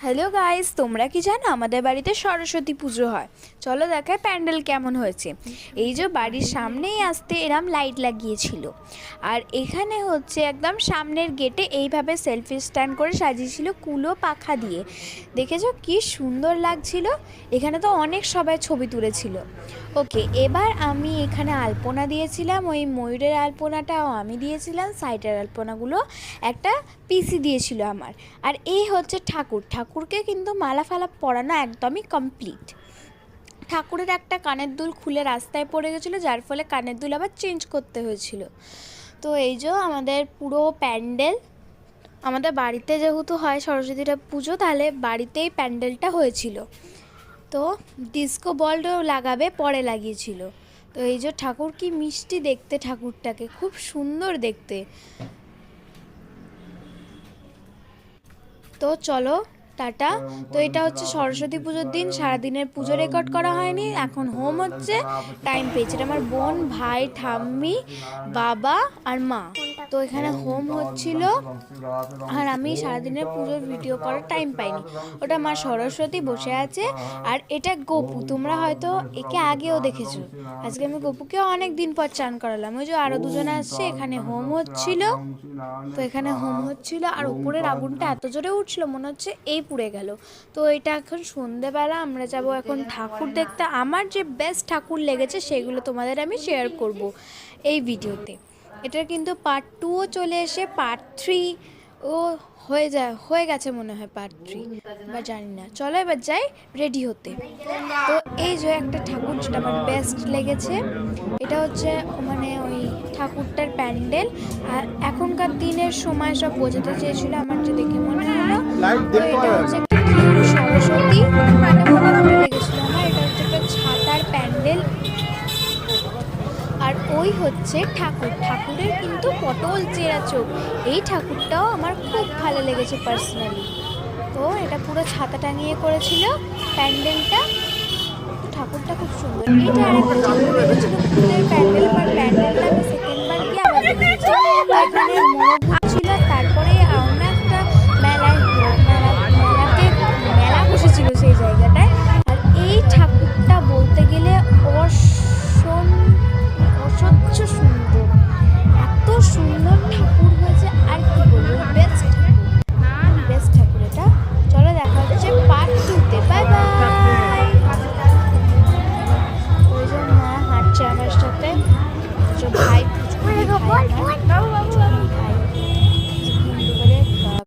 Hello guys, তোমরা কি জানো আমাদের বাড়িতে সরস্বতী পুজো হয়? চলো দেখায় প্যান্ডেল কেমন হয়েছে। এই যে বাড়ির সামনেই আসতে এরম লাইট লাগিয়েছিল, আর এখানে হচ্ছে একদম সামনের গেটে এইভাবে সেলফি স্ট্যান্ড করে সাজিয়েছিল কুলো পাখা দিয়ে। দেখেছো কি সুন্দর লাগছিল। এখানে তো অনেক সবাই ছবি তুলেছিল। ওকে, এবার আমি এখানে আলপনা দিয়েছিলাম, ওই ময়ূরের আলপনাটাও আমি দিয়েছিলাম, সাইডের আলপনাগুলো একটা পিসি দিয়েছিল আমার। আর এই হচ্ছে ঠাকুরকে কিন্তু মালা ফালা পরানো একদমই কমপ্লিট। ঠাকুরের একটা কানের দুল খুলে রাস্তায় পড়ে গেছিলো, যার ফলে কানের দুল আবার চেঞ্জ করতে হয়েছিল। তো এই যে আমাদের পুরো প্যান্ডেল, আমাদের বাড়িতে যেহেতু হয় সরস্বতীটা পুজো, তাহলে বাড়িতেই প্যান্ডেলটা হয়েছিল। তো ডিস্কো বলটাও লাগাবে পরে লাগিয়েছিল। তো এই যে ঠাকুর কি মিষ্টি দেখতে, ঠাকুরটাকে খুব সুন্দর দেখতে। তো চলো টাটা। তো এটা হচ্ছে সরস্বতী পুজোর দিন, সারাদিনের পুজো রেকর্ড করা হয়নি, এখন হোম হচ্ছে, টাইম পেয়েছে। এটা আমার বোন, ভাই, ঠাম্মি, বাবা আর মা। তো এখানে হোম হচ্ছিল, আর আমি সারাদিনের পুজোর ভিডিও করার টাইম পাইনি। ওটা মা সরস্বতী বসে আছে, আর এটা গপু, তোমরা হয়তো একে আগেও দেখেছো। আজকে আমি গপুকে অনেক দিন পর চান করালাম। ওই যে আরও দুজনে আসছে, এখানে হোম হচ্ছিল। তো এখানে হোম হচ্ছিল, আর উপরের আগুনটা এত জোরে উঠছিল মনে হচ্ছে এই পুড়ে গেল। তো এটা এখন সন্ধেবেলা, আমরা যাব এখন ঠাকুর দেখতে। আমার যে বেস্ট ঠাকুর লেগেছে সেগুলো তোমাদের আমি শেয়ার করব এই ভিডিওতে। এটার কিন্তু পার্ট 2ও চলে এসে, পার্ট 3 ও হয়ে গেছে মনে হয় পার্ট 3, বা জানি না। চলো এবার যাই রেডি হতে। তো এই যে একটা ঠাকুর যেটা আমার বেস্ট লেগেছে, এটা হচ্ছে মানে ওই ঠাকুরটার প্যান্ডেল। আর এখনকার দিনের সময় সব বোঝাতে চেয়েছিল, আমার যে দেখে মনে হলো। তো এটা হচ্ছে একটা কিউট সরস্বতী, এটা মনে ভালো লেগেছিল আমার। এটা হচ্ছে একটা ছাতার প্যান্ডেল, আর ওই হচ্ছে ঠাকুরের কিন্তু পটল চেরা চোখ। এই ঠাকুরটাও আমার খুব ভালো লেগেছে পার্সোনালি। তো এটা পুরো ছাতা টাঙিয়ে করেছিল প্যান্ডেলটা। ঠাকুরটা খুব সুন্দর। এটা আর একটা ঠাকুর লেগেছিল ফুলের প্যান্ডেল, বা প্যান্ডেলটা আমি সেকেন্ড বার গিয়ে আবার দেখেছি। এখানে